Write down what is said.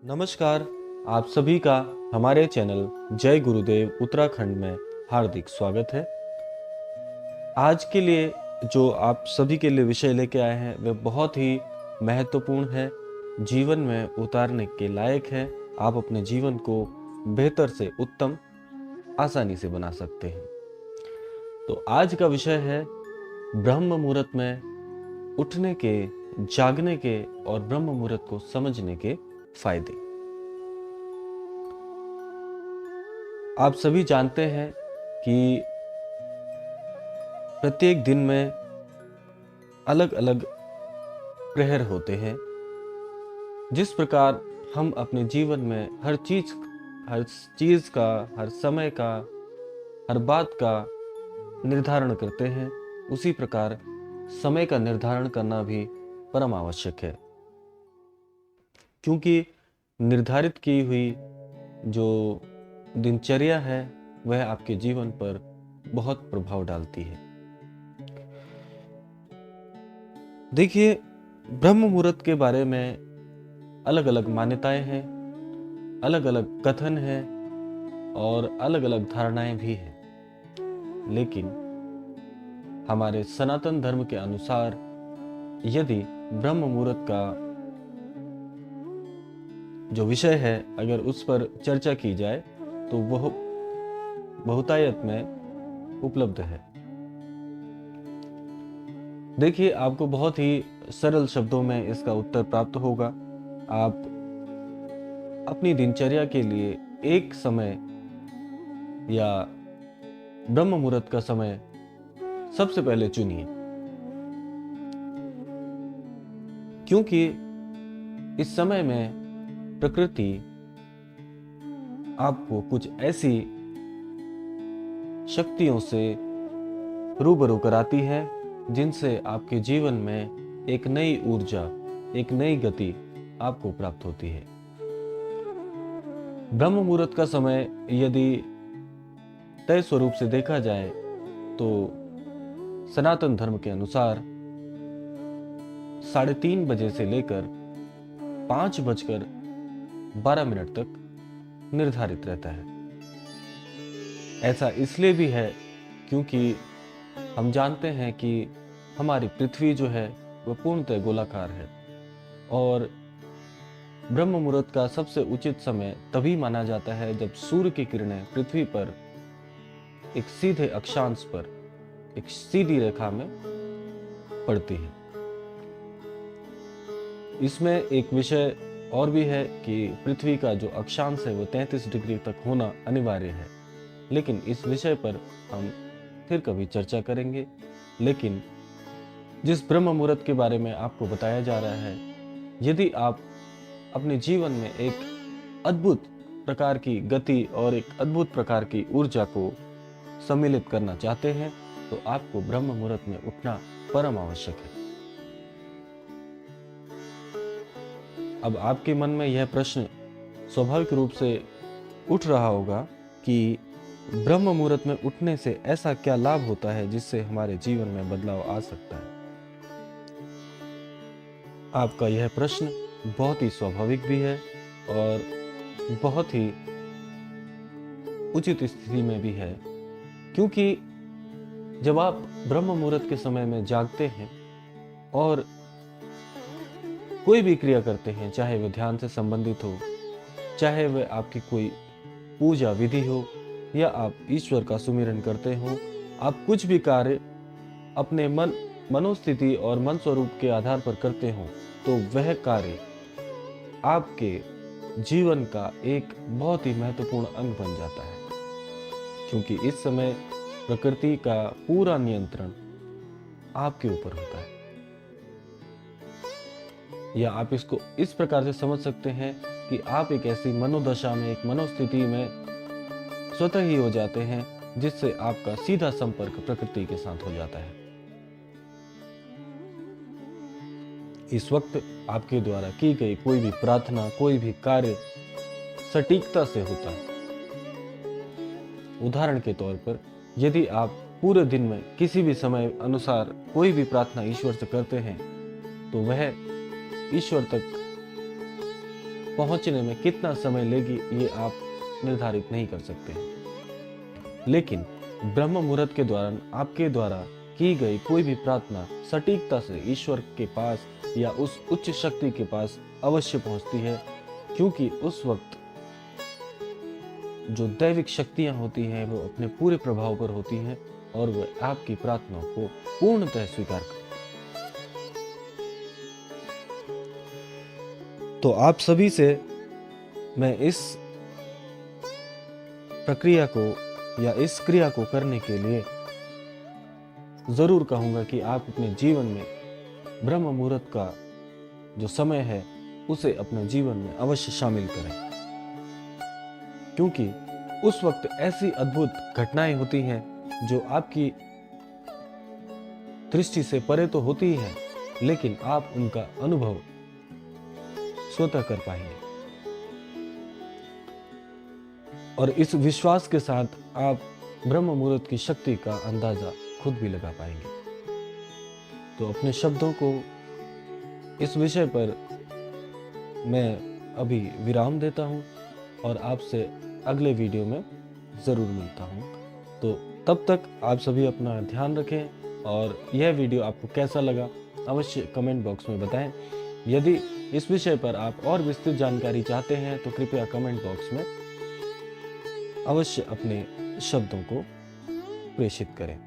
नमस्कार। आप सभी का हमारे चैनल जय गुरुदेव उत्तराखंड में हार्दिक स्वागत है। आज के लिए जो आप सभी के लिए विषय लेके आए हैं वह बहुत ही महत्वपूर्ण है, जीवन में उतारने के लायक है। आप अपने जीवन को बेहतर से उत्तम आसानी से बना सकते हैं। तो आज का विषय है ब्रह्म मुहूर्त में उठने के, जागने के और ब्रह्म मुहूर्त को समझने के फायदे। आप सभी जानते हैं कि प्रत्येक दिन में अलग अलग प्रहर होते हैं। जिस प्रकार हम अपने जीवन में हर चीज का, हर समय का, हर बात का निर्धारण करते हैं, उसी प्रकार समय का निर्धारण करना भी परम आवश्यक है। क्योंकि निर्धारित की हुई जो दिनचर्या है वह आपके जीवन पर बहुत प्रभाव डालती है। देखिए, ब्रह्म मुहूर्त के बारे में अलग अलग मान्यताएं हैं, अलग अलग कथन हैं और अलग अलग धारणाएं भी हैं। लेकिन हमारे सनातन धर्म के अनुसार यदि ब्रह्म मुहूर्त का जो विषय है अगर उस पर चर्चा की जाए तो वह बहुतायत में उपलब्ध है। देखिए, आपको बहुत ही सरल शब्दों में इसका उत्तर प्राप्त होगा। आप अपनी दिनचर्या के लिए एक समय या ब्रह्म मुहूर्त का समय सबसे पहले चुनिए, क्योंकि इस समय में प्रकृति आपको कुछ ऐसी शक्तियों से रूबरू कराती है जिनसे आपके जीवन में एक नई ऊर्जा, एक नई गति आपको प्राप्त होती है। ब्रह्म मुहूर्त का समय यदि तय स्वरूप से देखा जाए तो सनातन धर्म के अनुसार 3:30 बजे से लेकर 5:12 तक निर्धारित रहता है। ऐसा इसलिए भी है क्योंकि हम जानते हैं कि हमारी पृथ्वी जो है वह पूर्णतः गोलाकार है और ब्रह्म मुहूर्त का सबसे उचित समय तभी माना जाता है जब सूर्य की किरणें पृथ्वी पर एक सीधे अक्षांश पर, एक सीधी रेखा में पड़ती है। इसमें एक विषय और भी है कि पृथ्वी का जो अक्षांश है वो 33 डिग्री तक होना अनिवार्य है, लेकिन इस विषय पर हम फिर कभी चर्चा करेंगे। लेकिन जिस ब्रह्म मुहूर्त के बारे में आपको बताया जा रहा है, यदि आप अपने जीवन में एक अद्भुत प्रकार की गति और एक अद्भुत प्रकार की ऊर्जा को सम्मिलित करना चाहते हैं तो आपको ब्रह्म मुहूर्त में उठना परम आवश्यक है। अब आपके मन में यह प्रश्न स्वाभाविक रूप से उठ रहा होगा कि ब्रह्म मुहूर्त में उठने से ऐसा क्या लाभ होता है जिससे हमारे जीवन में बदलाव आ सकता है। आपका यह प्रश्न बहुत ही स्वाभाविक भी है और बहुत ही उचित स्थिति में भी है, क्योंकि जब आप ब्रह्म मुहूर्त के समय में जागते हैं और कोई भी क्रिया करते हैं, चाहे वह ध्यान से संबंधित हो, चाहे वह आपकी कोई पूजा विधि हो या आप ईश्वर का सुमिरन करते हो, आप कुछ भी कार्य अपने मनोस्थिति और मन स्वरूप के आधार पर करते हो तो वह कार्य आपके जीवन का एक बहुत ही महत्वपूर्ण अंग बन जाता है, क्योंकि इस समय प्रकृति का पूरा नियंत्रण आपके ऊपर होता है। या आप इसको इस प्रकार से समझ सकते हैं कि आप एक ऐसी मनोदशा में, एक मनोस्थिति में स्वतः ही हो जाते हैं जिससे आपका सीधा संपर्क प्रकृति के साथ हो जाता है। इस वक्त आपके द्वारा की गई कोई भी प्रार्थना, कोई भी कार्य सटीकता से होता है। उदाहरण के तौर पर यदि आप पूरे दिन में किसी भी समय अनुसार कोई भी प्रार्थना ईश्वर से करते हैं तो वह ईश्वर तक पहुंचने में कितना समय लेगी ये आप निर्धारित नहीं कर सकते हैं। लेकिन ब्रह्म मुहूर्त के दौरान आपके द्वारा की गई कोई भी प्रार्थना सटीकता से ईश्वर के पास या उस उच्च शक्ति के पास अवश्य पहुंचती है, क्योंकि उस वक्त जो दैविक शक्तियां होती हैं वो अपने पूरे प्रभाव पर होती हैं और वह आपकी प्रार्थनाओं को पूर्णतः स्वीकार करती हैं। तो आप सभी से मैं इस प्रक्रिया को या इस क्रिया को करने के लिए जरूर कहूंगा कि आप अपने जीवन में ब्रह्म मुहूर्त का जो समय है उसे अपने जीवन में अवश्य शामिल करें, क्योंकि उस वक्त ऐसी अद्भुत घटनाएं होती हैं जो आपकी दृष्टि से परे तो होती ही है, लेकिन आप उनका अनुभव स्वतः कर पाएंगे और इस विश्वास के साथ आप ब्रह्म मुहूर्त की शक्ति का अंदाजा खुद भी लगा पाएंगे। तो अपने शब्दों को इस विषय पर मैं अभी विराम देता हूं और आपसे अगले वीडियो में ज़रूर मिलता हूं। तो तब तक आप सभी अपना ध्यान रखें और यह वीडियो आपको कैसा लगा अवश्य कमेंट बॉक्स में बताएं। यदि इस विषय पर आप और विस्तृत जानकारी चाहते हैं तो कृपया कमेंट बॉक्स में अवश्य अपने शब्दों को प्रेषित करें।